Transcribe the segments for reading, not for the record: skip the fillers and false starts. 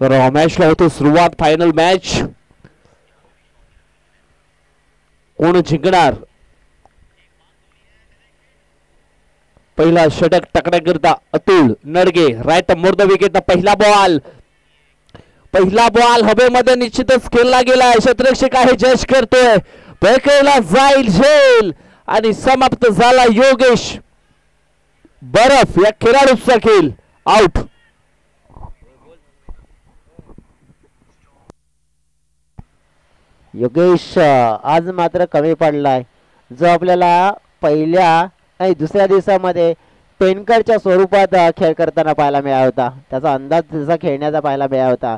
तर मॅचला होतो सुरुवात. फायनल मॅच कोण जिंकणार? पहिला षटक टाकण्याकरता Atul Nadge, right more the wicket. पहिला बॉल हवेमध्ये निश्चितच खेळला गेला. क्षेत्ररक्षक आहे, जज करतोय, पकडला जाईल झेल आणि समाप्त झाला. योगेश बरफ या खेळाडूचा खेळ आउट. योगेश आज मात्र कमी पडलाय. जो आपल्याला पहिल्या नाही दुसऱ्या दिवसामध्ये पेनकरच्या स्वरूपात खेळ करताना पाहायला मिळाला होता, त्याचा अंदाज त्याचा खेळण्याचा पाहायला मिळाला होता.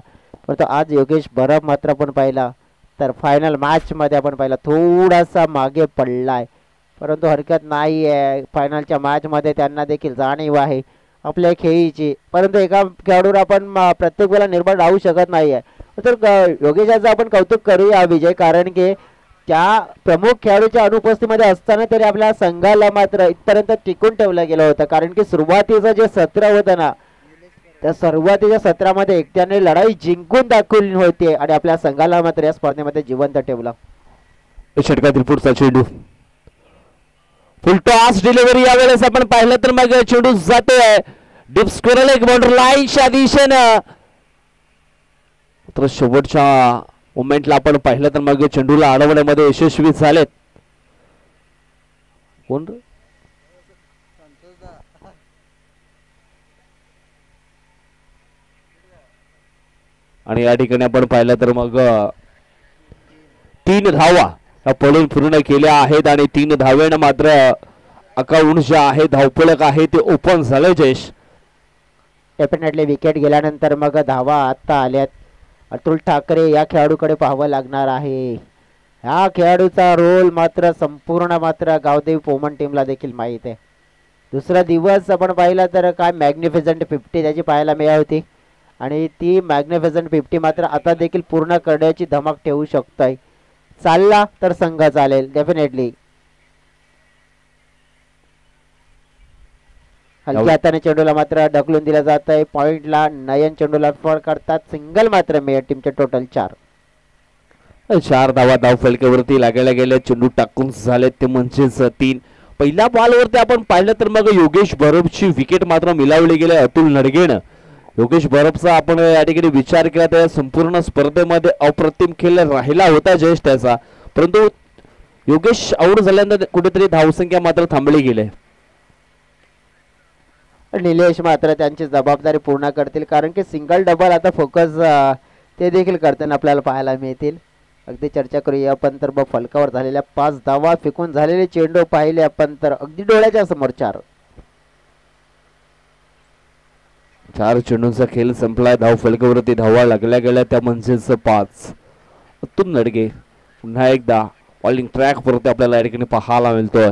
परंतु आज योगेश बरफ मात्र आपण पाहिला तर फायनल मॅच मध्ये आपण पाहिला थोडासा मागे पडलाय. परंतु हरकत नाही आहे, फायनलच्या मॅच मध्ये त्यांना देखील जाणीव आहे आपल्या खेळीची. परंतु एका खेळाडूवर आपण प्रत्येक वेळेला निर्भर राहू शकत नाही आहे. तर योगेशाचं आपण कौतुक करूया विजय, कारण की त्या प्रमुख खेळाडूच्या अनुपस्थितीमध्ये असताना तरी आपल्या संघाला मात्र इथपर्यंत टिकून ठेवलं गेलं होतं. कारण की सुरुवातीचं जे सत्र होतं ना, त्या सुरुवातीच्या सत्रामध्ये एकट्याने लढाई जिंकून दाखवली होती आणि आपल्या संघाला मात्र या स्पर्धेमध्ये जिवंत ठेवला. षटकातील पुढचा चेंडू फुल टॉस डिलिव्हरी यावेळेस आपण पाहिलं तर मग चेंडू जातोय डीप स्क्वेअर लेग बाउंड्री लाईनच्या दिशेनं. तर शेवटच्या मोमेंटला आपण पाहिलं तर मग चेंडूला अडवण्यामध्ये यशस्वी झालेत. कोण आणि या ठिकाणी आपण पाहिलं तर मग 3 धावा पळून पूर्ण केल्या आहेत आणि 3 धावेनं मात्र अकाउंट जे आहे धावफलक आहे ते ओपन झालं. जयेश डेफिनेटली विकेट गेल्यानंतर मग धावा आता आल्यात. अतुल ठाकरे या खेळाडूकडे पाहावं लागणार आहे. ह्या खेळाडूचा रोल मात्र संपूर्ण मात्र गावदेवी पोमन टीमला देखील माहीत आहे. दुसरा दिवस आपण पाहिला तर काय मॅग्निफिसंट 50 त्याची पाहायला मिळाली होती आणि ती मॅग्निफिसंट 50 मात्र आता देखील पूर्ण करण्याची धमक ठेवू शकतोय. चालला तर संघ चालेल डेफिनेटली. हलक्या हाताने चेंडूला मात्र ढकलून दिला जात आहे. पॉइंटला नयन चेंडूला फळ करतात. सिंगल मात्र मिळेल. टीमचे टोटल 4 धावा धाव फलकावरती लागायला गेले. चेंडू टाकून झाले ते म्हणजेच 3. पहिल्या बॉलवरती आपण पाहिलं तर मग योगेश बरफची विकेट मात्र मिळवली गेली अतुल नडगेनं. योगेश बरफचा आपण या ठिकाणी विचार केला तर संपूर्ण स्पर्धेमध्ये अप्रतिम खेळ राहिला होता जयेश त्याचा. परंतु योगेश आऊट झाल्यानंतर कुठेतरी धावसंख्या मात्र थांबली गेले. निलेश मात्र त्यांची जबाबदारी पूर्ण करतील, कारण की सिंगल डबल आता फोकस ते देखील करताना आपल्याला पाहायला मिळतील. अगदी चर्चा करूया आपण तर फलकावर झालेल्या 5 धावा, फेकून झालेले चेंडू पाहिले आपण तर अगदी डोळ्याच्या समोर 4 चेंडूंचा खेळ संपलाय. धाव फलकावरती धावा लागल्या गेल्या त्या म्हणजेच 5. अतुल नडगे पुन्हा एकदा बॉलिंग ट्रॅक वरती आपल्याला या ठिकाणी पाहायला मिळतोय.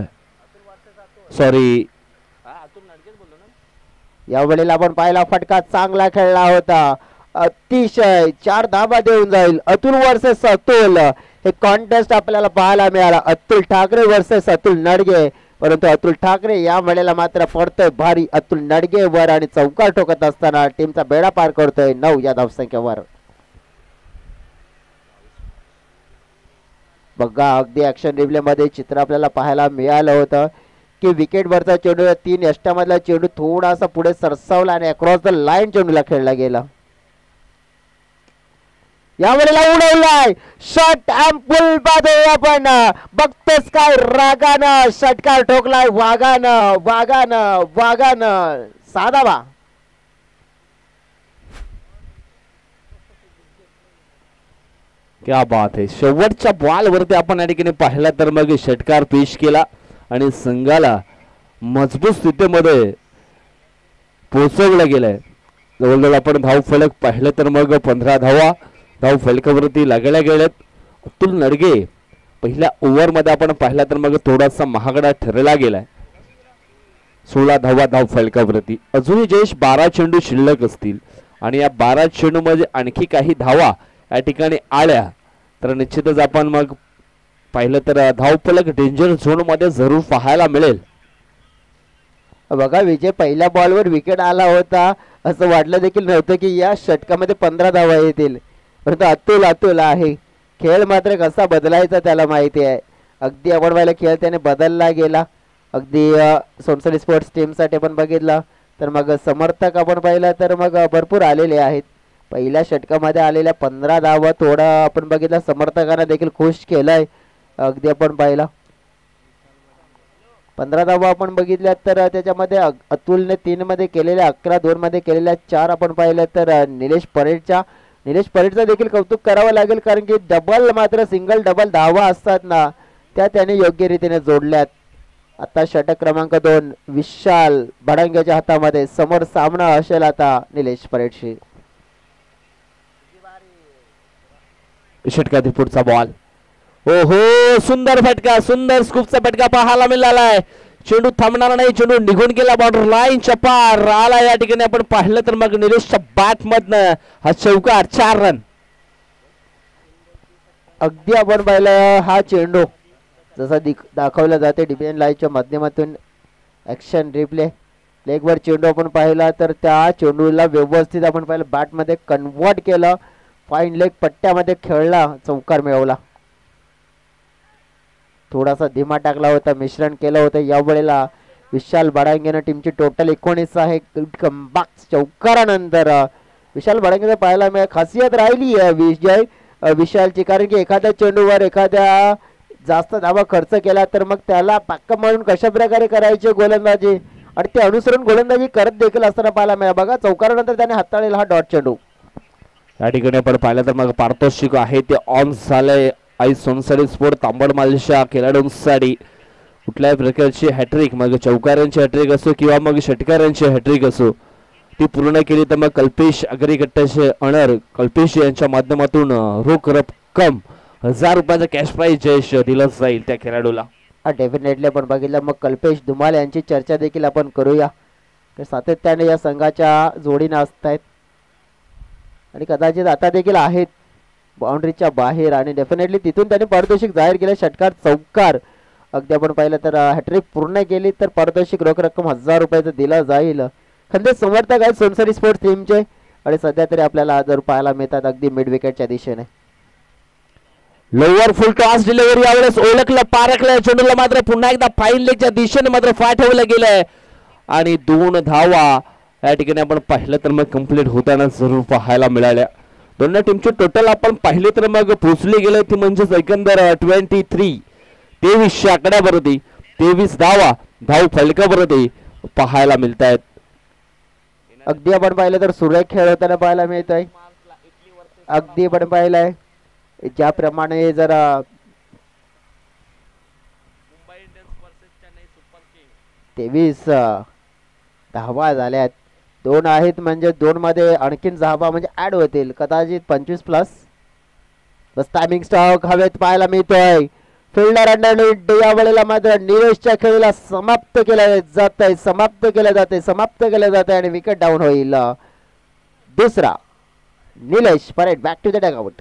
सॉरी या वेळेला आपण पाहिला फटका चांगला खेळला होता. अतिशय 4 धावा देऊन जाईल. अतुल वर्सेस अतुल हे कॉन्टेस्ट आपल्याला पाहायला मिळाला. अतुल ठाकरे वर्सेस अतुल नडगे. परंतु अतुल ठाकरे या वेळेला मात्र पडतोय भारी अतुल नडगे वर आणि चौकार ठोकत असताना टीमचा बेडा पार करतोय 9 या धावसंख्येवर. बघा अगदी ऍक्शन रिप्ले मध्ये चित्र आपल्याला पाहायला मिळालं होतं की विकेटवरचा चेंडू 3 यष्टामधला चेंडू थोडासा पुढे सरसावला आणि अक्रॉस द लाईन चेंडूला खेळला गेला. या वेळेला उडवलाय शॉट अँपुल बादे आपण बघतोस काय रागानं षटकार ठोकलाय वागानं वागानं वागानं साधावा. क्या बात आहे. शेवटच्या बॉल वरती आपण या ठिकाणी पाहिला तर मग षटकार पेश केला आणि संघाला मजबूत स्थितीमध्ये पोहोचवलं गेलंय. जवळजवळ आपण धाव फलक पाहिलं तर मग 15 धावा धाव फलकावरती लागल्या गेल्यात. अतुल नडगे पहिल्या ओव्हरमध्ये आपण पाहिला तर मग थोडासा महागडा ठरला गेलाय. 16 धावा धाव फलकावरती. अजूनही जयेश 12 चेंडू शिल्लक असतील आणि या 12 चेंडू मध्ये आणखी काही धावा या ठिकाणी आल्या तर निश्चितच आपण मग पाहिलं तर धावफलक डेंजर झोन मध्ये जरूर पाहायला मिळेल. बघा विजय पहिल्या बॉलवर विकेट आला होता असं वाटलं देखील नव्हतं की या षटकामध्ये 15 धावा येतील, परंतु अतुल अतुल आहे. खेळ मात्र कसा बदलायचा त्याला माहिती आहे. अगदी आपण पाहिलं खेळ त्याने बदलला गेला. अगदी सोनसरी स्पोर्ट्स टीमसाठी पण बघितलं तर मग समर्थक आपण पाहिलं तर मग भरपूर आलेले आहेत. पहिल्या षटकामध्ये आलेल्या 15 धावा थोडा आपण बघितलं समर्थकांना देखील खुश केलंय. अगदी आपण पाहिलं 15 धावा आपण बघितल्या तर त्याच्यामध्ये अतुलने 3 मध्ये केलेल्या 11, 2 मध्ये केलेल्या 4 आपण पाहिलं तर निलेश परेडचं देखील कौतुक करावं लागेल, कारण की डबल मात्र सिंगल डबल धावा असतात ना त्या त्याने योग्य रीतीने जोडल्यात. आता षटक क्रमांक 2 विशाल भडांग्याच्या हातामध्ये. समोर सामना असेल आता निलेश परेडशी. षटकातील पुढचा बॉल. ओहो, सुंदर फटका, सुंदर स्कूपचा फटका पाहायला मिळालाय. चेंडू थांबणार नाही, चेंडू निघून गेला बाउंड्री लाईनच्या पार आला. या ठिकाणी आपण पाहिलं तर मग निलेशच्या बॅट मधनं हा चौकार, 4 रन. अगदी आपण पाहिलं हा चेंडू जसा दाखवला जाते डिफेन लाईनच्या माध्यमातून ऍक्शन रिप्ले लेगवर चेंडू आपण पाहिला तर त्या चेंडूला व्यवस्थित आपण पाहिलं बॅटमध्ये कन्वर्ट केलं, फाईन लेग पट्ट्यामध्ये खेळला, चौकार मिळवला. थोडासा धीमा टाकला होता, मिश्रण केलं होतं. यावेळेला विशाल बडांगेनं टीमची टोटल 19 आहे. चौकारानंतर विशाल बडांगेचा पाहायला मिळाला. खासियत राहिली आहे विशालची, कारण की एखाद्या चेंडूवर एखाद्या जास्त धावा खर्च केला तर मग त्याला पक्का म्हणून कशा प्रकारे करायची गोलंदाजी आणि ते अनुसरून गोलंदाजी करत देखील असताना पाहायला मिळाला. बघा चौकारानंतर त्याने हाताळलेला हा डॉट चेंडू. या ठिकाणी आपण पाहिलं तर मग पारितोषिक आहे ते ऑन झालंय. आई सोनसरी स्पोर्ट तांबडमालीच्या खेळाडूंसाठी कुठल्याही प्रकारची हॅट्रिक, मग चौकारांची हॅट्रिक असो किंवा मग षटकारांची हॅट्रिक असो, ती पूर्ण केली तर मग कल्पेश अग्रिगट्टाचे अनर कल्पेश यांच्या माध्यमातून रोख रक्कम 1000 रुपयाचा कॅश प्राइज जयेश दिलं जाईल त्या खेळाडूला. डेफिनेटली आपण बघितलं. मग कल्पेश धुमाल यांची चर्चा देखील आपण करूया. तर सातत्याने या संघाच्या जोडीने असतायत आणि कदाचित आता देखील आहेत बाउंड्रीच्या बाहेर आणि डेफिनेटली तिथून त्यांनी पारितोषिक जाहीर केलं. षटकार चौकार अगदी आपण पाहिलं तर हॅट्रिक पूर्ण केली तर पारितोषिक रोख रक्कम 1000 रुपयाचं दिलं जाईल. खंदे समर्थक आहेत सोनसरी स्पोर्ट्स टीमचे आणि सध्या तरी आपल्याला 1000 रुपयाला मिळतात अगदी मिड विकेटच्या दिशेने. लोअर फुल टॉस डिलिव्हरी यावेळेस ओळखलं, पारखलं. चेंडूला मात्र पुन्हा एकदा फाईन लेगच्या दिशेने मात्र पाठवलं गेलंय आणि 2 धावा या ठिकाणी आपण पाहिलं तर मग कंप्लीट होताना जरूर पाहायला मिळाल्या. दोन्ही टीमची टोटल आपण पाहिली तर मग पोहोचली गेलं ती म्हणजेच एकंदर 23 आकड्यावरती 23 धावा धाव फलकावरती पाहायला मिळत आहेत. अगदी आपण पाहिलं तर सुरेख खेळ होताना पाहायला मिळतोय. अगदी आपण पाहिलंय ज्याप्रमाणे जरा 23 धावा झाल्यात. 2 आहेत म्हणजे 2 मध्ये आणखीन धावा म्हणजे ऍड होतील कदाचित 25 प्लस. बस टायमिंग स्टॉक हवेत पाहायला मिळतोय. फिल्डर अंडर या वेळेला मात्र निलेशच्या खेळीला समाप्त केलं जात आहे आणि विकेट डाऊन होईल. दुसरा निलेश परेड बॅक टू द डगआउट.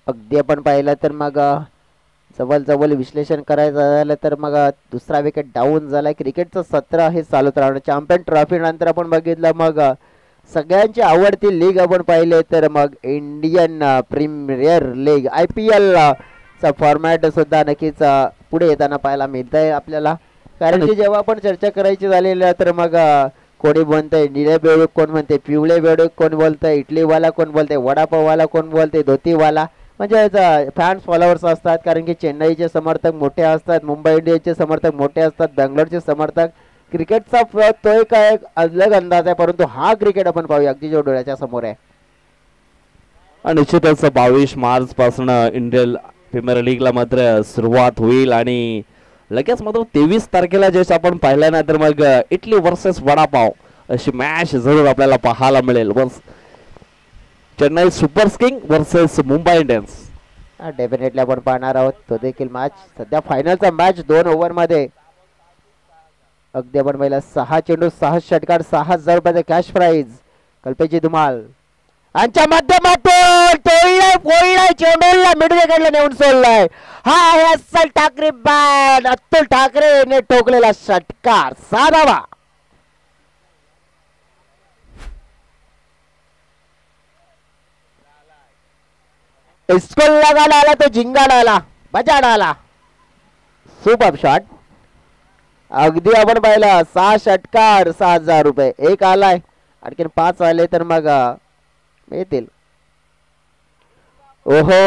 अगदी आपण पाहिलं तर मग जवळ विश्लेषण करायचं झालं तर मग दुसरा विकेट डाऊन झालाय. क्रिकेटचं सत्र हे चालूच राहणार. चॅम्पियन ट्रॉफी नंतर आपण बघितलं मग सगळ्यांची आवडती लीग आपण पाहिले तर मग इंडियन प्रीमियर लीग IPL चा फॉर्मॅट सुद्धा नक्कीच पुढे येताना पाहायला मिळत आहे आपल्याला. कारण की जेव्हा आपण चर्चा करायची झालेली तर मग कोणी म्हणतंय निळे बेडूक, कोण म्हणते पिवळे बेडूक, कोण बोलतंय इडलीवाला, कोण बोलतंय वडापाववाला, कोण बोलतंय धोतीवाला. म्हणजे फॅन्स फॉलोअर्स असतात कारण की चेन्नईचे समर्थक मोठे असतात, मुंबई इंडियन्सचे समर्थक मोठे असतात, बँगलोरचे समर्थक. क्रिकेटचा तो एक अलग अंदाज आहे, परंतु हा क्रिकेट आपण पाहूया अगदी जो डोळ्याच्या समोर आहे. निश्चितच 22 मार्च पासून इंडियन प्रीमियर लीगला मात्र सुरुवात होईल आणि लगेच मात्र 23 तारखेला जे आपण पाहिलं ना तर मग इटली वर्सेस वडापाव अशी मॅच जरूर आपल्याला पाहायला मिळेल. बस Chennai super king versus Mumbai Indians. Definitely आपण पाहणार आहोत तो देखील मॅच. सध्या फायनलचा मॅच 2 ओव्हर मध्ये. अगदी आपण पहिला 6 चेंडू 6 षटकार 6,000 रुपयाचा कॅश प्राइज. कल्पेची धुमाल यांच्या माध्यमातून फोडलाय चेंडूला मिडवेकडे नेऊन सोडलाय. हा आहे अस्सल ठाकरे बॅट. अतुल ठाकरेने ठोकलेला षटकार 6 धावा. स्कोर लगाला आला तो झिंगा डाला बजा डाला. Super shot. अगदी आपण पाहिला 6 षटकार 6,000 रुपये. एक आलाय आणखीन 5 आले तर मग येतील. ओहो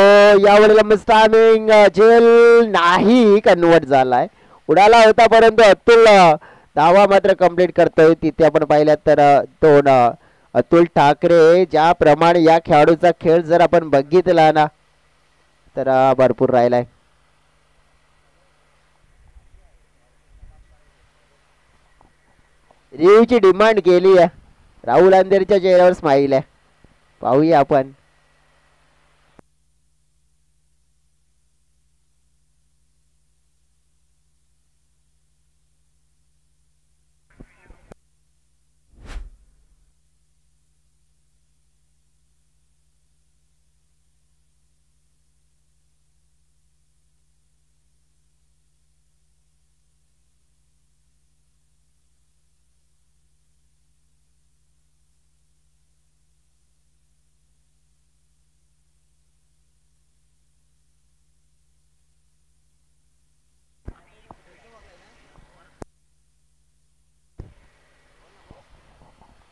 यावेळेला मिस्टामिंग जेल नाही कन्वर्ट झालाय. उडाला होता परंतु अतुल धावा मात्र कंप्लीट करतोय. तिथे आपण पाहिल्यात तर तो अतुल ठाकरे ज्याप्रमाणे या खेळाडूचा खेळ जर आपण बघितला ना तर भरपूर राहिलाय. रिव्ह्यूची डिमांड केली आहे. राहुल अंधेरीच्या चेहऱ्यावर स्माईल आहे. पाहूया आपण.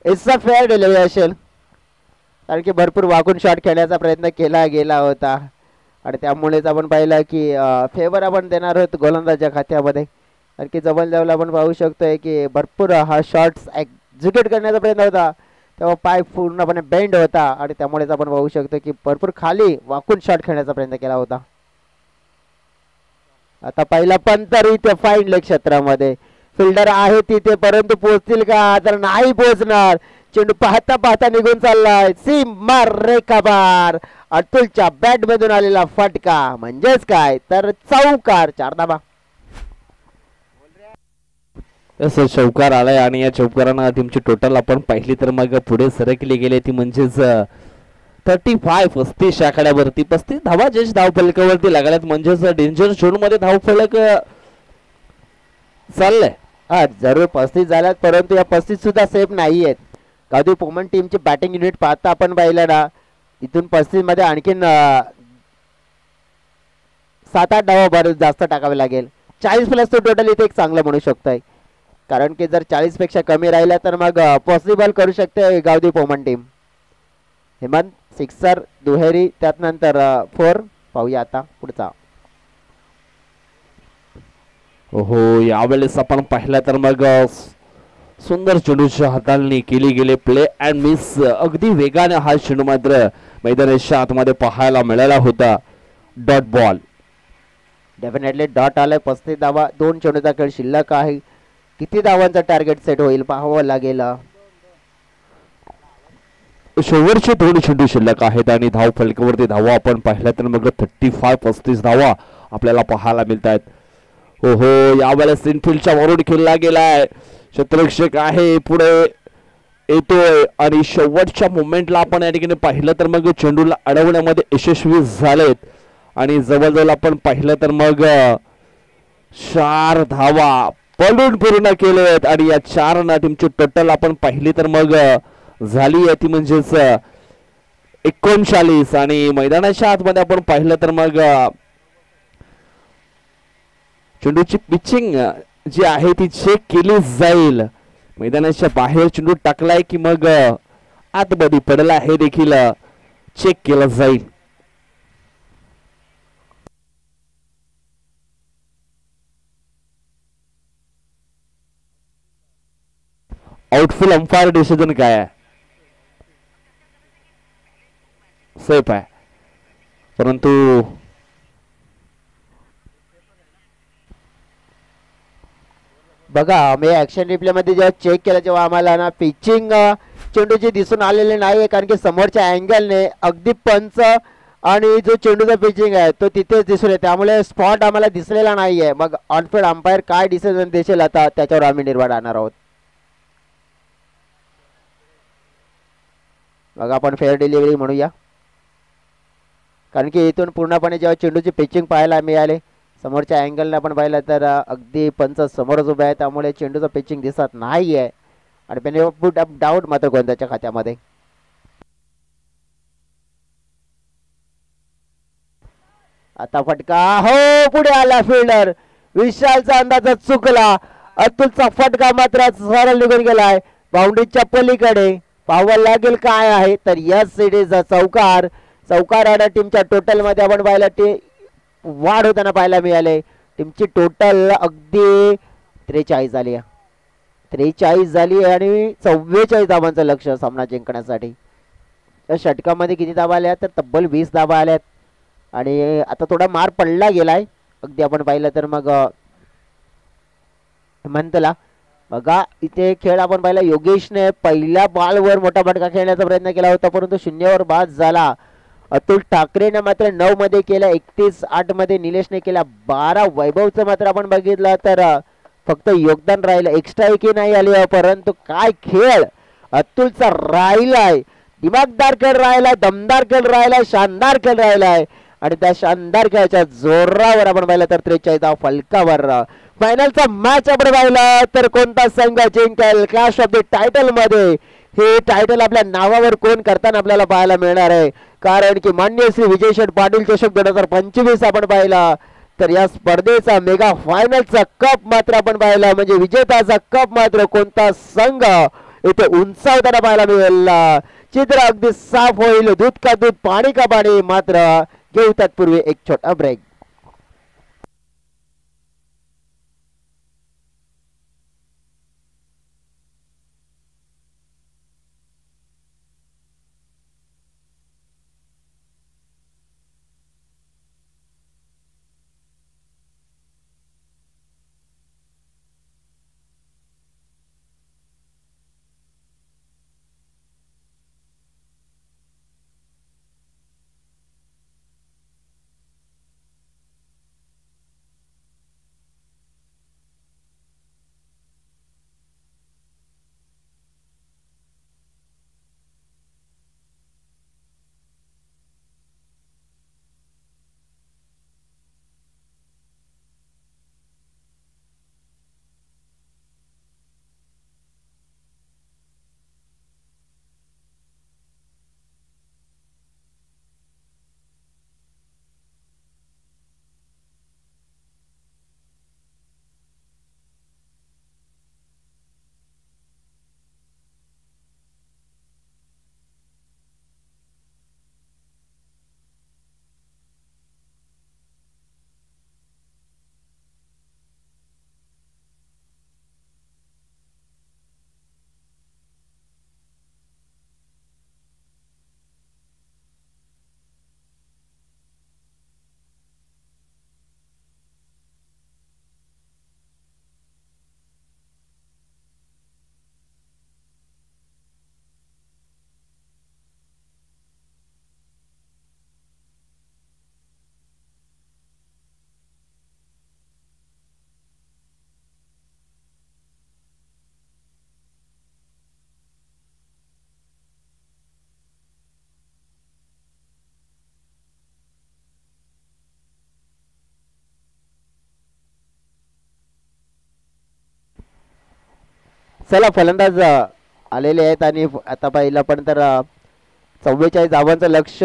इट्स अ फेअर डिलिव्हरी असेल कारण की भरपूर वाकून शॉट खेळण्याचा प्रयत्न केला गेला होता आणि त्यामुळेच आपण पाहिलं की फेवर आपण देणार आहोत गोलंदाजाच्या खात्यामध्ये. कारण की जवळ आपण पाहू शकतोय की भरपूर हा शॉट्स एक्झिक्यूट करण्याचा प्रयत्न होता तेव्हा पाय पूर्णपणे बेंड होता आणि त्यामुळेच आपण पाहू शकतो की भरपूर खाली वाकून शॉट खेळण्याचा प्रयत्न केला होता. आता पहिला पण तरी ते फाईन लेग क्षेत्रामध्ये फिल्डर आहे तिथे परंतु पोहोचतील का तर नाही पोहोचणार. चेंडू पाहता पाहता निघून चाललाय. सीमा रेखा बार. अतुलच्या बॅट मधून आलेला फटका म्हणजेच काय तर चौकार. 4 धावा. चौकार आलाय आणि या चौकारानं टीमची टोटल आपण पाहिली तर मग पुढे सरकली गेले ती म्हणजेच 35 आकड्यावरती 35 धावा जस्ट धावफलकावरती लागल्यात. म्हणजेच डेंजर झोन मध्ये धावफलक चाललंय. हा जरूर 35 झाल्यात परंतु या 35 सुद्धा सेफ नाही आहेत. गावदेवी पोमन टीमची बॅटिंग युनिट पाहता आपण पाहिलं ना इथून 35 मध्ये आणखीन 7-8 धावा बरं जास्त टाकावे लागेल. 40 प्लस तो टोटल इथे एक चांगलं म्हणू शकतोय कारण की जर 40 पेक्षा कमी राहिला तर मग पॉसिबल करू शकते गावदेवी पोमन टीम. हेमंत सिक्सर दुहेरी त्यात नंतर 4. पाहूया आता पुढचा. हो यावेळेस आपण पाहिलं तर मग सुंदर चेंडूच्या हाताळणी केली गेली. प्ले अँड मिस अगदी वेगाने हा चेंडू मात्र मैदानाच्या आतमध्ये पाहायला मिळाला होता. Dot ball. डेफिनेटली डॉट आलाय. 35 धावा 2 चेंडूचा खेळ शिल्लक आहे. किती धावांचा टार्गेट सेट होईल पाहावं लागेल. शेवटचे 2 चेंडू शिल्लक आहेत आणि धाव फलकावरती धावा आपण पाहिल्या तर मग 35 धावा आपल्याला पाहायला मिळत आहेत. हो हो यावेळेस इनफिल्डच्या वरून खेळला गेलाय. क्षेत्ररक्षक आहे पुढे येतोय आणि शेवटच्या मोमेंटला आपण या ठिकाणी पाहिलं तर मग चेंडूला अडवण्यामध्ये यशस्वी झालेत आणि जवळजवळ आपण पाहिलं तर मग 4 धावा पडून पूर्ण केलेत आणि या 4 टीमची टोटल आपण पाहिली तर मग झाली आहे ती म्हणजेच 39 आणि मैदानाच्या आतमध्ये आपण पाहिलं तर मग चेंडूची पिचिंग जी आहे ती चेक केली जाईल. मैदानाच्या बाहेर चेंडू टाकलाय की मग आतमध्ये पडला हे देखील चेक केलं जाईल. आउटफिल अंपायर डिसिजन काय आहे? सेफ आहे परंतु बघा मी ऍक्शन रिप्ले मध्ये जेव्हा चेक केलं तेव्हा आम्हाला ना पिचिंग चेंडूची दिसून आलेले नाहीये कारण की समोरच्या अँगलने अगदी पंच आणि जो चेंडूचा पिचिंग आहे तो तिथेच दिसून येते त्यामुळे स्पॉट आम्हाला दिसलेला नाहीये मग ऑनफिल्ड अंपायर काय डिसिजन देशील आता त्याच्यावर आम्ही निर्भर राहणार आहोत मग आपण फेअर डिलिव्हरी म्हणूया कारण की इथून पूर्णपणे जेव्हा चेंडूची पिचिंग पाहायला मिळाले समोरच्या अँगलने आपण पाहिलं तर अगदी पंच समोरच उभे आहे त्यामुळे चेंडूचं पिचिंग दिसत नाहीये आणि बेनिफिट ऑफ डाऊट मात्र गोंदाच्या खात्यामध्ये आता फटका हो पुढे आला फिल्डर विशालचा अंदाज चुकला अतुलचा फटका मात्र सरळ निघून गेलाय बाउंड्रीच्या पलीकडे पाहावं लागेल काय आहे तर यस इट इज चौकार आणि टीमच्या टोटल मध्ये आपण पाहिलं ते वाढ होताना पाहायला मिळाले टीमची टोटल अगदी 43 झाली आहे 43 झाली आहे आणि 44 धावांचं लक्ष सामना जिंकण्यासाठी त्या षटकामध्ये किती धावा आल्या तर तब्बल 20 धावा आल्यात आणि आता थोडा मार पडला गेलाय अगदी आपण पाहिलं तर मग हेमंतला बघा इथे खेळ आपण पाहिला योगेशने पहिल्या बॉलवर मोठा फटका खेळण्याचा प्रयत्न केला होता परंतु शून्यावर बाद झाला अतुल ठाकरेने मात्र 9 मध्ये केला 31-8 मध्ये निलेशने केला 12 वैभवचं मात्र आपण बघितलं तर फक्त योगदान राहिलं एक्स्ट्रा एकही नाही आली परंतु काय खेळ अतुलचा राहिलाय दिमागदार खेळ राहिलाय दमदार खेळ राहिलाय शानदार खेळ राहिलाय आणि त्या शानदार खेळाच्या जोरावर आपण पाहिलं तर 43 फलकावर फायनलचा मॅच आपण पाहिला तर कोणता संघ जिंकेल क्लॅश ऑफ द टायटल मध्ये हे टायटल आपल्या नावावर कोण करताना आपल्याला पाहायला मिळणार आहे कारण की मान्य श्री विजय शेठ पाटील चषक 2025 आपण पाहिला तर या स्पर्धेचा मेगा फायनलचा कप मात्र आपण पाहिला म्हणजे विजेताचा कप मात्र कोणता संघ इथे उंचावताना पाहायला मिळेल चित्र अगदी साफ होईल दूध का दूध पाणी का पाणी मात्र घेऊ तत्पूर्वी एक छोटा ब्रेक चला फलंदाज आलेले आहेत आणि आता पाहिलं पण तर 44 धावांचं लक्ष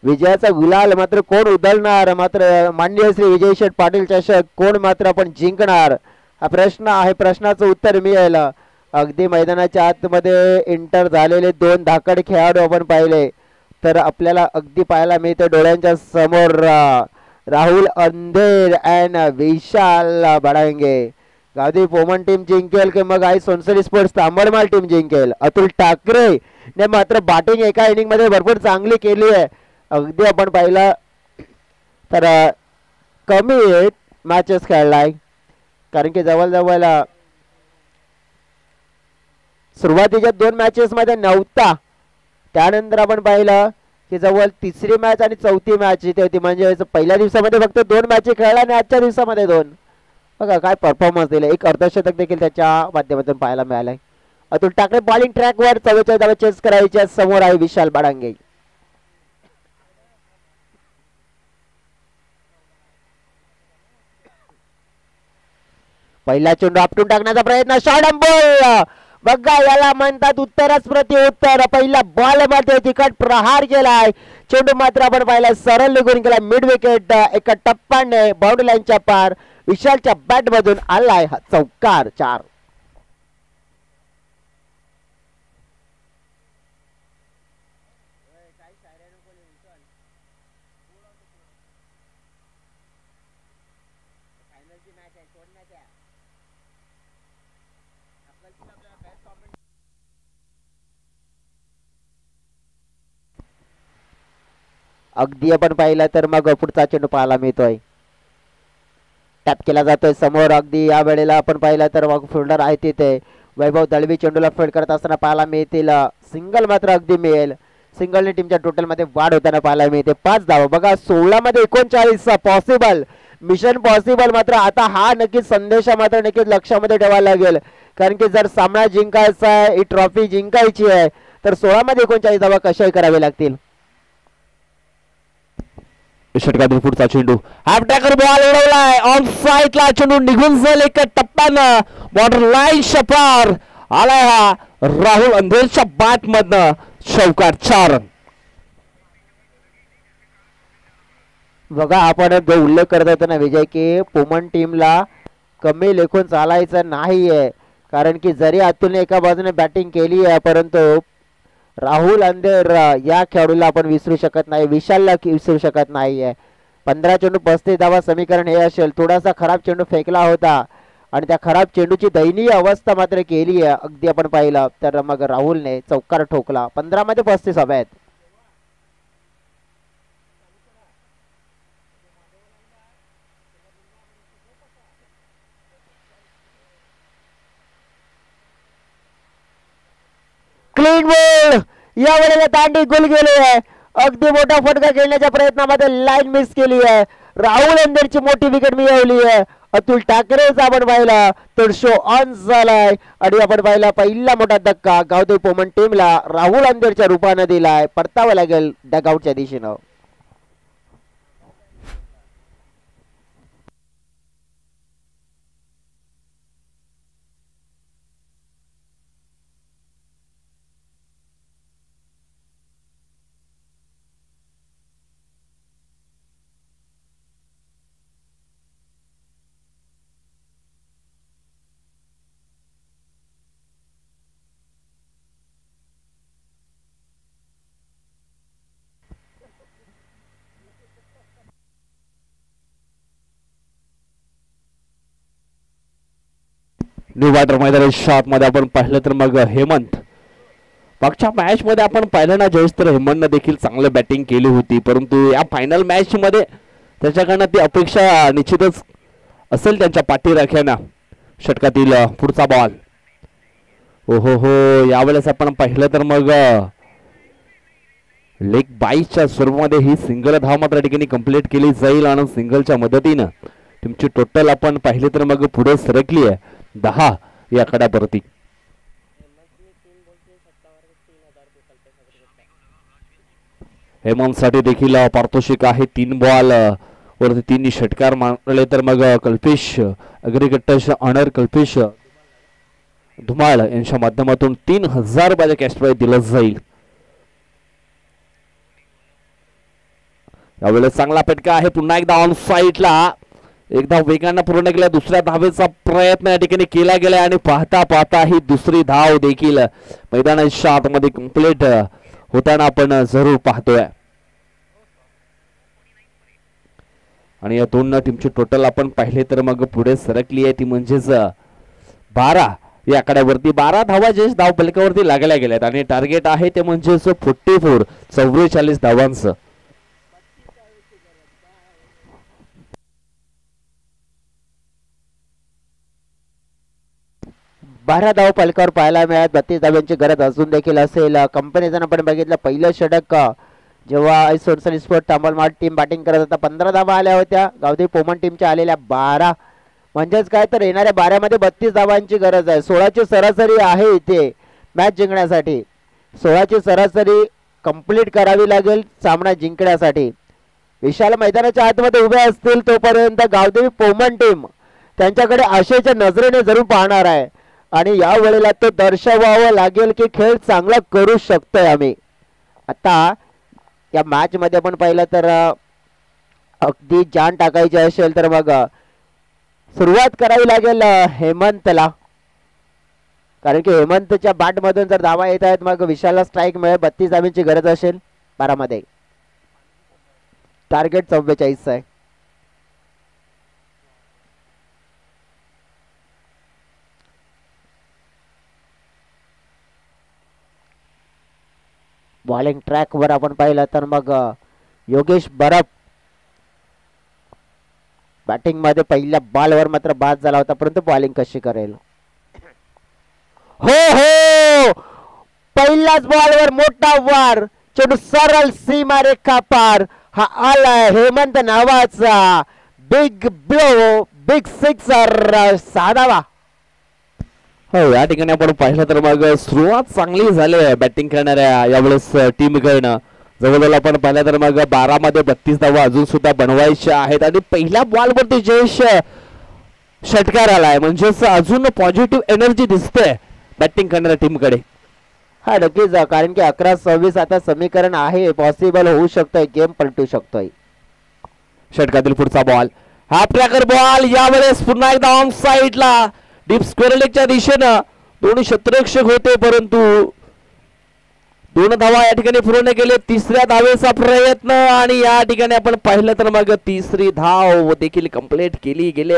विजयाचा गुलाल मात्र कोण उधळणार मात्र माननीय श्री विजय शेठ पाटील चषक कोण मात्र आपण जिंकणार हा प्रश्न आहे प्रश्नाचं उत्तर मिळेल अगदी मैदानाच्या आतमध्ये एंटर झालेले 2 धाकड खेळाडू आपण पाहिले तर आपल्याला अगदी पाहायला मिळते डोळ्यांच्या समोर राहुल अंधेर and Vishal बडांगे Gavdevi Poman team जिंकेल की मग आई सोनसरी स्पोर्ट्स तांबडमाल टीम जिंकेल अतुल ठाकरे ने मात्र बॅटिंग एका इनिंग मध्ये भरपूर चांगली केली आहे अगदी आपण पाहिलं तर कमी मॅचेस खेळलाय कारण की जवळजवळ सुरुवातीच्या 2 मॅचेस मध्ये नव्हता. त्यानंतर आपण पाहिलं की जवळ तिसरी मॅच आणि चौथी मॅच इथे होती. म्हणजे पहिल्या दिवसामध्ये फक्त 2 मॅच खेळला आणि आजच्या दिवसामध्ये 2. बघा काय परफॉर्मन्स दिले. एक अर्धशतक देखील त्याच्या माध्यमातून पाहायला मिळालंय. अतुल ठाकरे बॉलिंग ट्रॅकवर 44 धावा चेस करायच्या. समोर आहे विशाल बाडांगे. पहिला चेंडू आपटून टाकण्याचा प्रयत्न. Short and ball. बघा याला म्हणतात उत्तरच प्रति उत्तर. पहिला बॉल मध्ये तिखट प्रहार केलाय. चेंडू मात्र आपण पाहिला सरळ निघून गेला मिड विकेट. एका टप्प्याने बाउंड्री लाईनच्या पार विशालच्या बॅट मधून आलाय हा चौकार. 4. अगदी आपण पाहिलं तर मग पुढचा चेंडू पाहायला मिळतोय. टॅप केला जातोय समोर. अगदी या वेळेला आपण पाहिलं तर मग फिल्डर आहे तिथे. वैभव दळवी चेंडूला फील्ड करत असताना पाहायला मिळतील. सिंगल मात्र अगदी मिळेल. सिंगलने टीमच्या टोटल मध्ये वाढ होताना पाहायला मिळते. 5 धावा. बघा 16 मध्ये 39 पॉसिबल. Mission possible. मात्र आता हा नक्कीच संदेश मात्र नक्कीच लक्षामध्ये ठेवायला लागेल. कारण की जर सामना जिंकायचा आहे, ही ट्रॉफी जिंकायची आहे, तर 16 मध्ये 39 धावा कशाही करावे लागतील. षटकातील पुढचा चेंडू हाफ टॅकर बॉल उडवलाय. ऑन साईडला चेंडू निघून जाईल एका टप्प्यानं. बॉर्डर लाईन पार आलाय हा राहुल अंधेरच्या बॅट मधनं. चौकार. 4. बघा आपण जो उल्लेख करत होतो ना विजय की पुमन टीमला कमी लेखून चालायचं नाहीये. कारण की जरी अतुलने एका बाजूने बॅटिंग केली आहे, परंतु राहुल अंधेर या खेळाडूला आपण विसरू शकत नाही. विशालला विसरू शकत नाहीये. 15 चेंडू 35 धावा समीकरण हे असेल. थोडासा खराब चेंडू फेकला होता आणि त्या खराब चेंडूची दयनीय अवस्था मात्र केली आहे. अगदी आपण पाहिलं तर मग राहुलने चौकार ठोकला. 15 मध्ये 35 हव्या आहेत. Clean ball. या वेळेला दांडी गोल गेली आहे. अगदी मोठा फटका खेळण्याच्या प्रयत्नामध्ये लाईन मिस केली आहे. राहुल अंधेरची मोठी विकेट मिळवली आहे. अतुल ठाकरेचा आपण पाहिला तर शो ऑन झालाय आणि आपण पाहिला पहिला मोठा धक्का गावदेव पोमन टीमला राहुल अंधेरच्या रूपाने दिलाय. परतावं लागेल डगआउटच्या दिशेनं. न्यू बॅटर मैदानी शॉट मध्ये आपण पाहिलं तर मग हेमंत. मागच्या मॅच मध्ये आपण पाहिलं ना जयेश तर हेमंतनं देखील चांगलं बॅटिंग केली होती, परंतु या फायनल मॅच मध्ये त्याच्याकडनं ती अपेक्षा निश्चितच असेल त्यांच्या पाठीराख्यानं. षटकातील पुढचा बॉल. ओहो हो. यावेळेस आपण पाहिलं तर मग लेग बाईसच्या स्वरूपामध्ये ही सिंगल धाव मात्र ठिकाणी कंप्लीट केली जाईल आणि सिंगलच्या मदतीनं तुमची टोटल आपण पाहिले तर मग पुढे सरकली आहे 10 या आकड्यावरती. हेमंत साठी देखील पारितोषिक आहे. 3 बॉल वरती 3 षटकार मारले तर मग कल्पेश अग्रिगट्टश ऑनर कल्पेश धुमाळ यांच्या माध्यमातून 3000 रुपयाचा कॅश प्राइज दिलं जाईल. यावेळेस चांगला फटका आहे. पुन्हा एकदा ऑन साईडला एकदा वेगानं पूर्ण केला. दुसऱ्या धावेचा प्रयत्न या ठिकाणी केला गेला आणि पाहता पाहता ही दुसरी धाव देखील मैदानाच्या आतमध्ये कंप्लीट होताना आपण जरूर पाहतोय. आणि या दोन टीमची टोटल आपण पाहिले तर मग पुढे सरकली आहे ती म्हणजेच 12 या आकड्यावरती. 12 धावा जे धाव फलकावरती लागल्या गेल्यात आणि टार्गेट आहे ते म्हणजेच 44 धावांचं. 12 धाव फलकावर पाहायला मिळत. 32 धावांची गरज अजून देखील असेल. कंपनीचं आपण बघितलं पहिलं षटक जेव्हा सोनसरी स्पोर्ट तांबलमाड टीम बॅटिंग करत होता 15 धावा आल्या होत्या. गावदेवी पोमन टीमच्या आलेल्या 12, म्हणजेच काय तर येणाऱ्या 12 मध्ये 32 धावांची गरज आहे. 16ची सरासरी आहे इथे मॅच जिंकण्यासाठी. 16ची सरासरी कंप्लीट करावी लागेल सामना जिंकण्यासाठी. विशाल मैदानाच्या आतमध्ये उभे असतील तोपर्यंत गावदेवी पोमन टीम त्यांच्याकडे आशेच्या नजरेने जरूर पाहणार आहे आणि या वेळेला तो दर्शवावं लागेल की खेळ चांगला करू शकतोय आम्ही. आता या मॅच मध्ये आपण पाहिलं तर अगदी जान टाकायची असेल तर मग सुरुवात करावी लागेल हेमंतला, कारण की हेमंतच्या बॅट मधून जर धावा येत आहेत मग विशालला स्ट्राईक मिळेल. 32 धावांची गरज असेल 12 मध्ये. टार्गेट 44 आहे. बॉलिंग ट्रॅक वर आपण पाहिलं तर मग योगेश बरप बॅटिंग मध्ये पहिल्या बॉलवर मात्र बाद झाला होता, परंतु बॉलिंग कशी करेल. हो हो, पहिल्याच बॉलवर मोठा वार, चेंडू सरळ सीमारेखा पार. हा आलाय हेमंत नावाचा बिग ब्लो, बिग सिक्सर, साधावा. हो, या ठिकाणी आपण पाहिलं तर मग सुरुवात चांगली झाली आहे बॅटिंग करणाऱ्या यावेळेस टीमकडनं. जवळजवळ आपण पाहिलं तर मग 12 मध्ये 32 धावा अजून सुद्धा बनवायच्या आहेत आणि पहिल्या बॉलवरती जयेश षटकार आलाय, म्हणजेच अजून पॉझिटिव्ह एनर्जी दिसते बॅटिंग करणाऱ्या टीमकडे. हा नक्कीच, कारण की 11-26 आता समीकरण आहे, पॉसिबल होऊ शकतोय, गेम पलटू शकतोय. षटकातील पुढचा बॉल, हा ट्रॅकर बॉल यावेळेस पुन्हा एकदा ऑन साइडला डीप स्क्वेअर लेगच्या दिशेनं. दोन्ही क्षेत्ररक्षक होते परंतु 2 धावा या ठिकाणी पुरवणे गेले. तिसऱ्या धावेचा प्रयत्न आणि या ठिकाणी आपण पाहिलं तर मग तिसरी धाव देखील कंप्लीट केली गेली.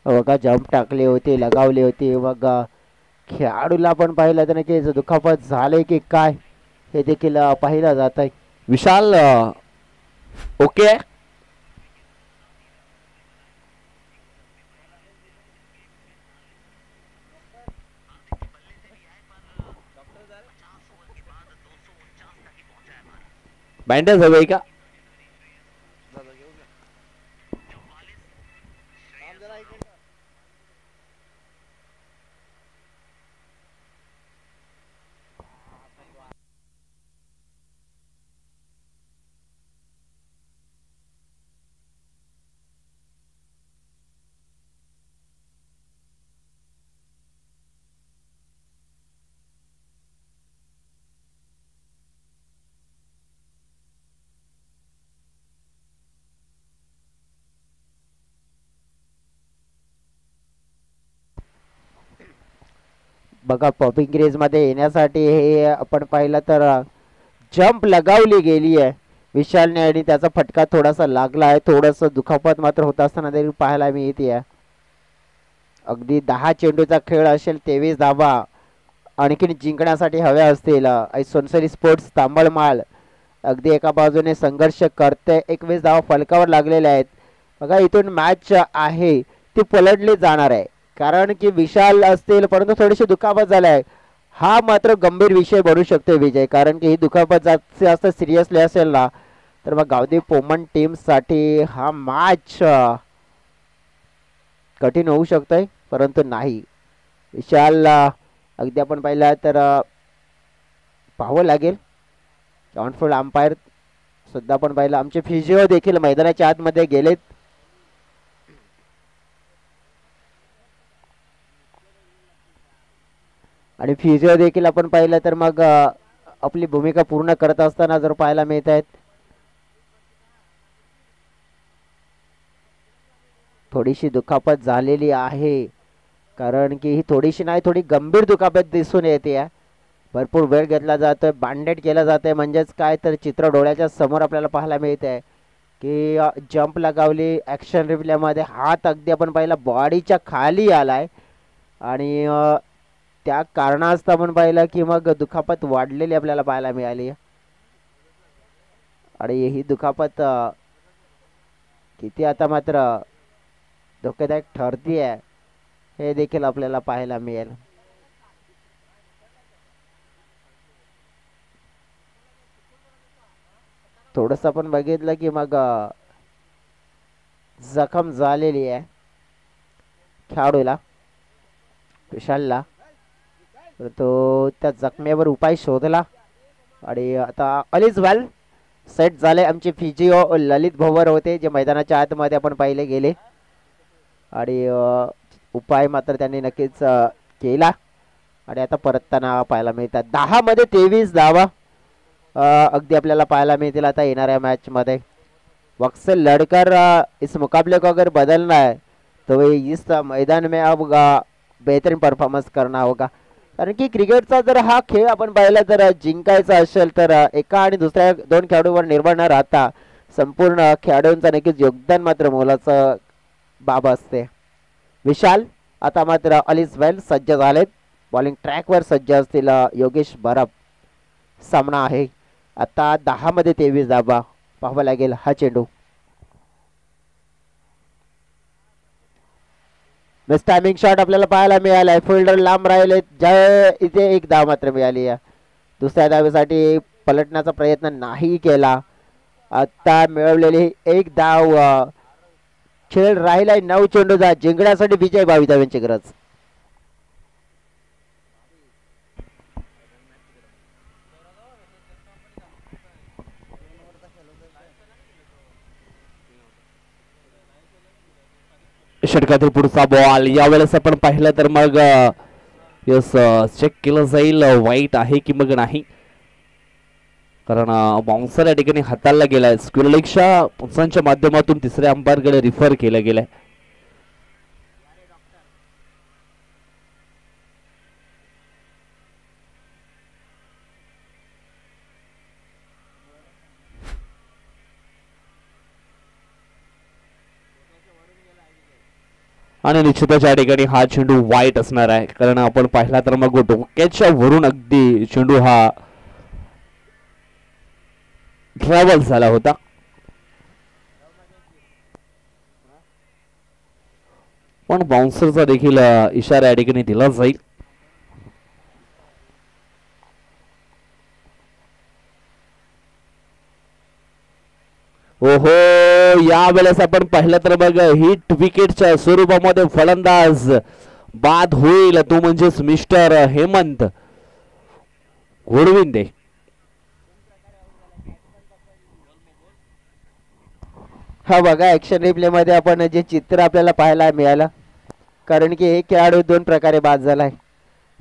बघा जम्प टाकली होती, लगावली होती. मग खेळाडूला पण पाहिलं तर की दुखापत झाले की काय हे देखील पाहिलं जात आहे. विशाल ओके, बँडेज हवे का? बघा पॉपिंग क्रेज मध्ये येण्यासाठी हे आपण पाहिलं तर जंप लगावली गेली आहे विशालने आणि त्याचा फटका थोडासा लागला आहे. थोडस दुखापत मात्र होत असताना देखील पाहायला मिळते. अगदी 10 चेंडूचा खेळ असेल, 23 धावा आणखीन जिंकण्यासाठी हव्या असतील. सोनसरी स्पोर्ट्स तांबळमाळ अगदी एका बाजूने संघर्ष करते, 21 धावा फलकावर लागलेल्या आहेत. बघा इथून मॅच आहे ती पलटली जाणार आहे, कारण की विशाल असतील परंतु थोडीशी दुखापत झाली आहे. हा मात्र गंभीर विषय बनू शकतो विजय, कारण की ही दुखापत जास्त सिरियसली असेल ना तर मग गावदेवी पोमन टीम साठी हा मॅच कठीण होऊ शकतोय. परंतु नाही, विशाल अगदी आपण पाहिलं तर पाहावं लागेल. ऑनफिल्ड अंपायर सुद्धा आपण पाहिलं, आमचे फिजिओ देखील मैदानाच्या आतमध्ये गेलेत. आणि फिजिओ देखील आपण पाहिलं तर मग आपली भूमिका पूर्ण करत असताना जर पाहायला मिळत आहेत. थोडीशी दुखापत झालेली आहे, कारण की ही थोडीशी नाही थोडी गंभीर दुखापत दिसून येते. भरपूर वेळ घेतला जातोय, बँडेड केला जातोय, म्हणजेच काय तर चित्र डोळ्याच्या समोर आपल्याला पाहायला मिळतंय की जंप लगावली. ॲक्शन रिप्लेमध्ये हात अगदी आपण पाहिला बॉडीच्या खाली आलाय आणि त्या कारणास्तव आपण पाहिलं की मग दुखापत वाढलेली आपल्याला पाहायला मिळाली. आणि ही दुखापत किती आता मात्र धोकेदायक ठरती आहे हे देखील आपल्याला पाहायला मिळेल. थोडस आपण बघितलं की मग जखम झालेली आहे खेळाडूला विशालला. तो त्या जखमेवर उपाय शोधला आणि आता अलीज वेल सेट झाले. आमचे फिजिओ ललित भोवर होते जे मैदानाच्या आतमध्ये आपण पाहिले गेले आणि उपाय मात्र त्यांनी नक्कीच केला आणि आता परतताना पाहायला मिळतात. 10 मध्ये 23 धावा अगदी आपल्याला पाहायला मिळतील आता येणाऱ्या मॅच मध्ये. वक्सल लड़कर इस मुकाबले को अगर बदलना है तो इस मैदान में अब बेहतरीन परफॉर्मन्स करना होगा. कारण की क्रिकेटचा जर हा खेळ आपण पाहिला तर जिंकायचा असेल तर एका आणि दुसऱ्या 2 खेळाडूंवर निर्भर न राहता संपूर्ण खेळाडूंचा नक्कीच योगदान मात्र मोलाचं बाब असते. विशाल आता मात्र अलिस वेल सज्ज झालेत. बॉलिंग ट्रॅकवर सज्ज असतील योगेश बराब. सामना आहे आता 10 मध्ये 23 धावा. पाहावा लागेल हा चेंडू. मिस टायमिंग शॉट आपल्याला पाहायला मिळालाय. फिल्डर लांब राहिले ज्या इथे एक धाव मात्र मिळाली आहे. दुसऱ्या धावेसाठी पलटण्याचा प्रयत्न नाही केला. आता मिळवलेली एक धाव. खेळ राहिलाय 9 चेंडूचा. जिंकण्यासाठी विजय 22 धावांची गरज. षटकातील पुढचा बॉल यावेळेस आपण पाहिलं तर मग यस चेक केलं जाईल वाईट आहे की मग नाही. कारण बाउन्सर या ठिकाणी हाताळला गेलाय. स्क्वेअर लेगच्या पंचांच्या माध्यमातून तिसऱ्या अंपायरकडे रिफर केलं गेलंय. आणि निश्चितच या ठिकाणी हा चेंडू वाईट असणार आहे. कारण आपण पाहिला तर मग डोक्याच्या वरून अगदी चेंडू हा ट्रॅव्हल झाला होता. पण बाउन्सरचा देखील इशारा या ठिकाणी दिला जाईल. ओहो यावेळेस आपण पाहिलं तर बघ हिट विकेटच्या स्वरूपामध्ये फलंदाज बाद होईल. तो म्हणजेच मिस्टर हेमंत घोडविंदे. हा बघा ऍक्शन रिप्ले मध्ये आपण जे चित्र आपल्याला पाहायला मिळालं. कारण की एक खेळाडू 2 प्रकारे बाद झालाय.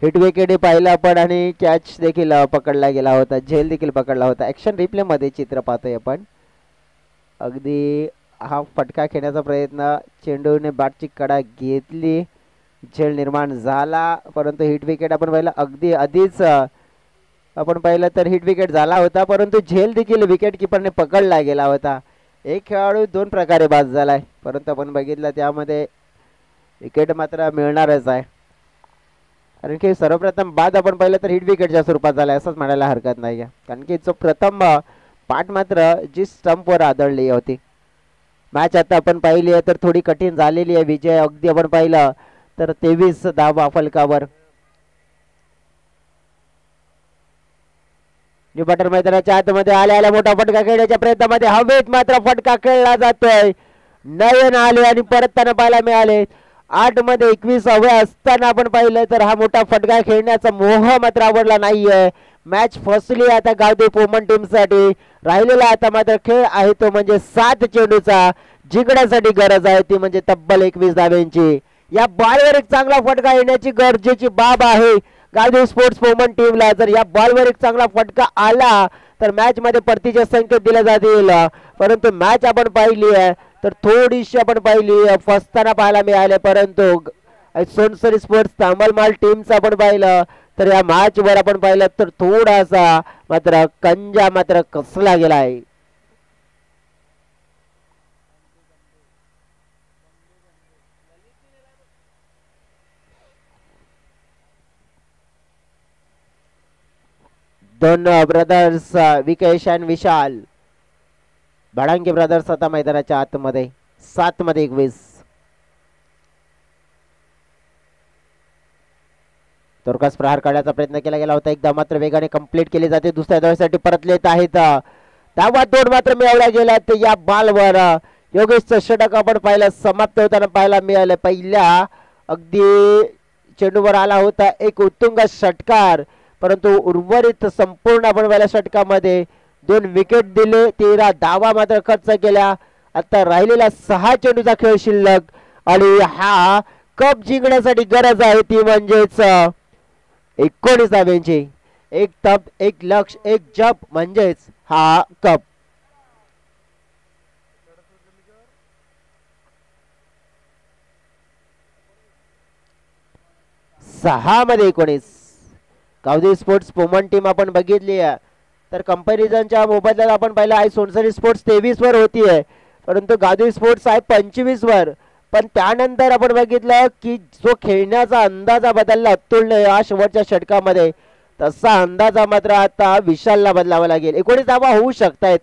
हिट विकेट पाहिलं आपण आणि कॅच देखील पकडला गेला होता. झेल देखील पकडला होता. ऍक्शन रिप्ले मध्ये चित्र पाहतोय आपण. अगदी हा फटका खेळण्याचा प्रयत्न चेंडूने बॅटची कडा घेतली. झेल निर्माण झाला परंतु हिट विकेट आपण पाहिलं अगदी आधीच आपण पाहिलं तर हिट विकेट झाला होता परंतु झेल देखील विकेट किपरने पकडला गेला होता. एक खेळाडू 2 प्रकारे बाद झालाय परंतु आपण बघितलं त्यामध्ये विकेट मात्र मिळणारच आहे. कारण की सर्वप्रथम बाद आपण पाहिलं तर हिट विकेटच्या स्वरूपात झालाय असंच म्हणायला हरकत नाही. कारण की जो प्रथम पाठ मात्र जी स्टंपवर आदळली होती. मॅच आता आपण पाहिली आहे तर थोडी कठीण झालेली आहे. विजय अगदी आपण पाहिलं तर 23 धावा फलकावर. न्यू बटर मैदानाच्या आतमध्ये आल्या मोठा फटका खेळण्याच्या प्रयत्नामध्ये हवेत मात्र फटका खेळला जातोय. नयन आले आणि परतताना पाहायला मिळाले. 8 मध्ये 21 हवे असताना आपण पाहिलं तर हा मोठा फटका खेळण्याचा मोह मात्र आवडला नाहीये. मॅच फसली आता गावदेव वुमन टीम साठी. राहिलेला आता मात्र खेळ आहे तो म्हणजे 7 चेंडूचा. जिंकण्यासाठी गरज आहे ती म्हणजे तब्बल 21 धाब्यांची. या बॉलवर एक चांगला फटका येण्याची गरजेची बाब आहे गावदेव स्पोर्ट्स वुमन टीमला. जर या बॉलवर एक चांगला फटका आला तर मॅच मध्ये परतीचे संकेत दिले जातील. परंतु मॅच आपण पाहिली आहे तर थोडीशी आपण पाहिली फसताना पाहायला मिळाले. परंतु सोनसरी स्पोर्ट्स तांबलमाल टीमचं आपण पाहिलं तर या मॅच वर आपण पाहिलं तर थोडासा मात्र कंजा मात्र कसला गेला आहे. दोन ब्रदर्स विकेश आणि विशाल भाडांगे ब्रदर्स आता मैदानाच्या आतमध्ये 7 मध्ये 21. तोरकास प्रहार काढण्याचा प्रयत्न केला गेला होता, एकदा मात्र वेगाने कंप्लीट केली जाते. दुसऱ्या धावेसाठी परत येत आहेत. धावा 2 मात्र मिळवल्या गेल्या. तर या बॉलवर योगेशचं षटक आपण पाहिलं समाप्त होताना पाहायला मिळालं. पहिल्या अगदी चेंडूवर आला होता एक उत्तुंग षटकार, परंतु उर्वरित संपूर्ण आपण पहिल्या षटकामध्ये 2 विकेट दिले, 13 धावा मात्र खर्च केल्या. आता राहिलेला 6 चेंडूचा खेळ शिल्लक आणि हा कप जिंकण्यासाठी गरज आहे ती म्हणजेच 19 धाव्यांची. 1 तप 1 लक्ष 1 जप म्हणजेच हा कप. सहा मध्ये 19. गावदेवी स्पोर्ट्स पोमन टीम आपण बघितली आहे तर कंपॅरिझनच्या मोबदल्यात आपण पाहिलं आहे सोनसरी स्पोर्ट्स 23 वर होती आहे, परंतु गावदेवी स्पोर्ट्स आहे 25 वर. पण त्यानंतर आपण बघितलं की जो खेळण्याचा अंदाजा बदलला अतुलने या शेवटच्या षटकामध्ये, तसा अंदाजा मात्र आता विशालला बदलावा लागेल. 19 धावा होऊ शकतायत.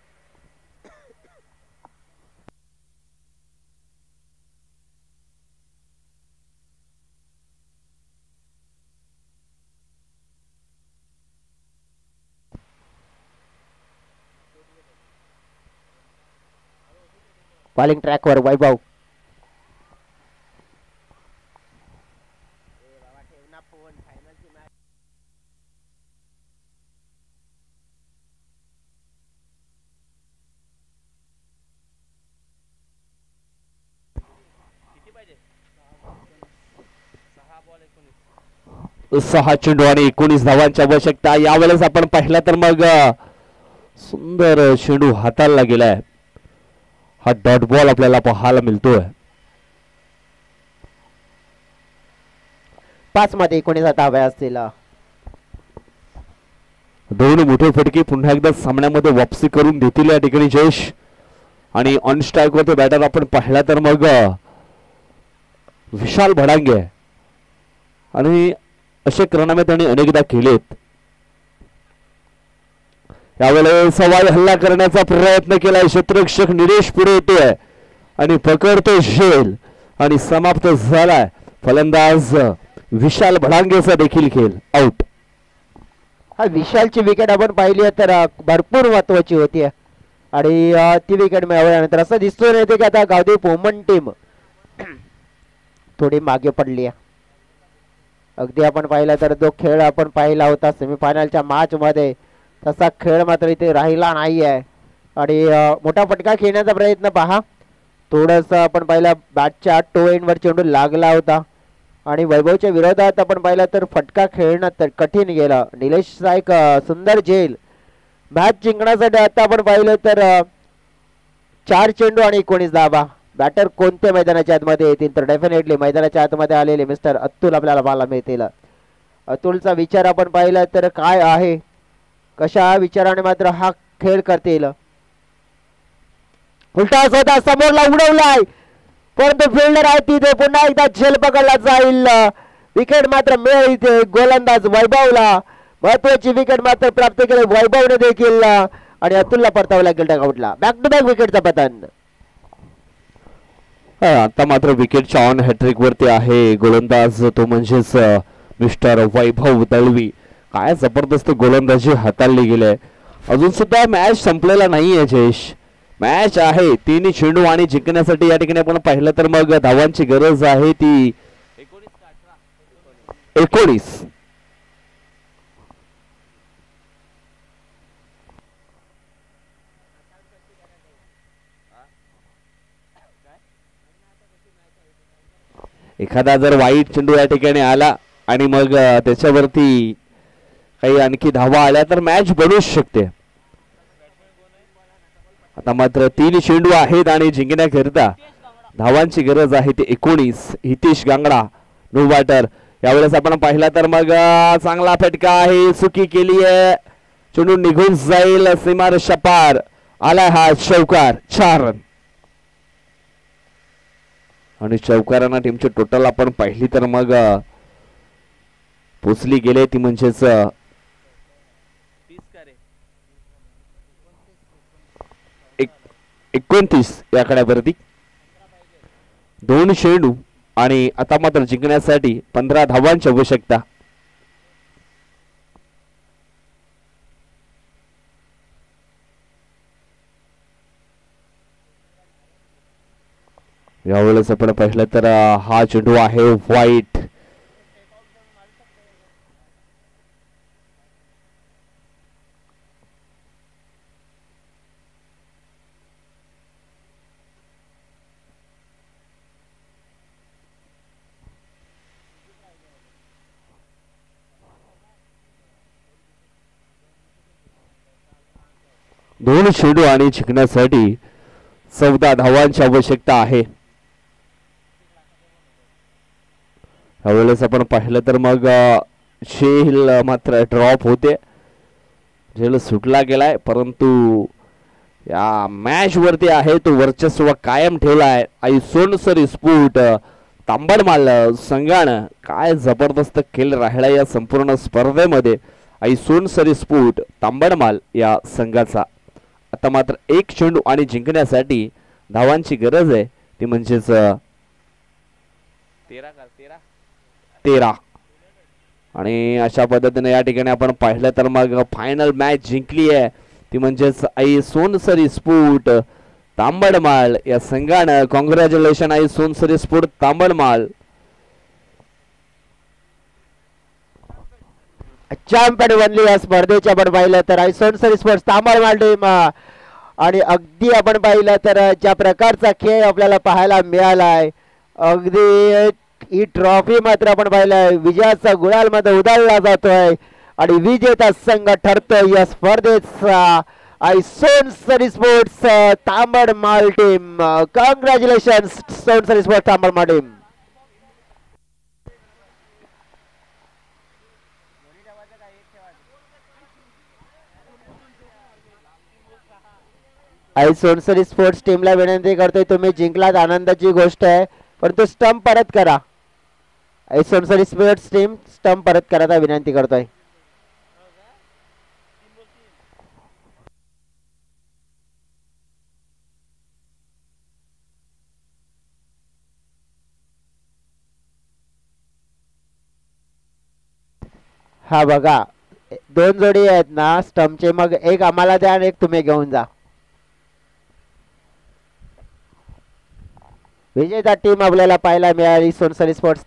बॉलिंग ट्रॅकवर वैभव. सहा चेंडू आणि 19 धावांची आवश्यकता. यावेळेस आपण पाहिलं तर मग सुंदर चेंडू हाताळला गेलाय. हा डॉट बॉल आपल्याला पाहायला मिळतोय. 5 मध्ये 19 धाव्या असतील. 2 मोठे फटके पुन्हा एकदा सामन्यामध्ये वापसी करून देतील या ठिकाणी जयेश. आणि ऑन स्ट्राईक वरती बॅटर आपण पाहिला तर मग विशाल भडांगे आणि असे क्रमाने त्यांनी अनेकदा केलेत. यावेळेस सवाई हल्ला करण्याचा प्रयत्न केलाय. क्षेत्ररक्षक निलेश पुढे येतोय आणि पकडतो झेल आणि समाप्त झालाय. फलंदाज विशाल भडांगेचा देखील खेळ आउट. हा विशालची विकेट आपण पाहिली तर भरपूर महत्वाची होती आणि ती विकेट मिळवल्यानंतर असं दिसून येते की आता गावदेवी पोमन टीम थोडी मागे पडली आहे. अगदी आपण पाहिला तर जो खेळ आपण पाहिला होता सेमीफायनलच्या मॅच मध्ये तसा खेळ मात्र इथे राहिला नाही आहे आणि मोठा फटका खेळण्याचा प्रयत्न पहा. थोडंसं आपण पाहिलं बॅटच्या टो एंड वर चेंडू लागला होता आणि वैभवच्या विरोधात आपण पाहिलं तर फटका खेळणं तर कठीण गेलं. निलेशचा एक सुंदर झेल. मॅच जिंकण्यासाठी आता आपण पाहिलं तर 4 चेंडू आणि 19 धावा. बॅटर कोणत्या मैदानाच्या आतमध्ये येतील तर डेफिनेटली मैदानाच्या आतमध्ये आलेले मिस्टर अतुल आपल्याला पाहायला मिळतील. अतुलचा विचार आपण पाहिला तर काय आहे, कशा विचाराने मात्र हा खेळ करतील. उलटा स्वतः समोरला उडवलाय परंतु फिल्डर आहे तिथे पुन्हा एकदा झेल पकडला जाईल. विकेट मात्र मिळते गोलंदाज वैभवला. महत्वाची विकेट मात्र प्राप्त केली वैभवने देखील आणि अतुलला परतावं लागेल डगआउटला. बॅक टू बॅक विकेटचा पतन. आता मात्र विकेटच्या ऑन हॅट्रिक वरती आहे गोलंदाज तो म्हणजेच मिस्टर वैभव दळवी. काय जबरदस्त गोलंदाजी हाताळली गेली. अजून सुद्धा मॅच संपलेला नाहीये जयेश. मॅच आहे 3 चेंडू आणि जिंकण्यासाठी या ठिकाणी आपण पाहिलं तर मग धावांची गरज आहे ती 19. एखादा जर वाईट चेंडू या ठिकाणी आला आणि मग त्याच्यावरती काही आणखी धावा आल्या तर मॅच बनूच शकते. आता मात्र 3 चेंडू आहेत आणि जिंकण्याकरिता धावांची गरज आहे ती 19. Hitesh Gangda no batter. यावेळेस आपण पाहिला तर मग चांगला फटका आहे. चुकी केली आहे. चेंडू निघून जाईल. सीमार शपार आलाय हा चौकार. 4 रन आणि चौकारांना टीमचे टोटल आपण पाहिली तर मग पोचली गेले ती म्हणजेच 29 29 या आकड्यावरती. 2 चेंडू आणि आता मात्र जिंकण्यासाठी 15 धावांची आवश्यकता. यावेळेस आपण पाहिलं तर हा चेंडू आहे व्हाईट. दोन चेंडू आणि जिंकण्यासाठी 14 धावांची आवश्यकता आहे. यावेळेस आपण पाहिलं तर मग झेल मात्र ड्रॉप होते. झेल सुटला गेलाय परंतु या मॅच वरती आहे तो वर्चस्व कायम ठेवलाय. आई सोनसरी स्फोट तांबडमाल संघानं काय जबरदस्त खेळ राहिला या संपूर्ण स्पर्धेमध्ये. आई सोनसरी स्फोट तांबडमाल या संघाचा. आता मात्र 1 चेंडू आणि जिंकण्यासाठी धावांची गरज आहे ती म्हणजेच 13. आणि अशा पद्धतीने या ठिकाणी आपण पाहिलं तर मग फायनल मॅच जिंकली आहे ती म्हणजेच आई सोनसरी स्फोट तांबडमाल या संघानं. कॉंग्रॅच्युलेशन आई सोनसरी स्फोट तांबडमाल. चॅम्पियन बनली या स्पर्धेचे आपण पाहिलं तर आई सोनसरी स्पोर्ट्स तांबडमाल टीम. आणि अगदी आपण पाहिलं तर ज्या प्रकारचा खेळ आपल्याला पाहायला मिळालाय अगदी ही ट्रॉफी मात्र आपण पाहिलंय विजयाचा गुलाल मध्ये उधळला जातोय आणि विजेता संघ ठरतोय या स्पर्धेचा Aai Sonsari sports Tambadmal team. Congratulations Sonsari sports Tambadmal team. Aai Sonsari sports टीमला विनंती करतोय तुम्ही जिंकलात आनंदाची गोष्ट आहे परंतु स्टंप परत करा. आई सोनसरी स्पोर्ट्स टीम स्टंप परत करायला विनंती करतोय. हा बघा 2 जोडी आहेत ना स्टंपचे मग एक आम्हाला द्या आणि एक तुम्ही घेऊन जा. विजेता टीम आपल्याला पाहायला मिळाली सोनसरी स्पोर्ट्स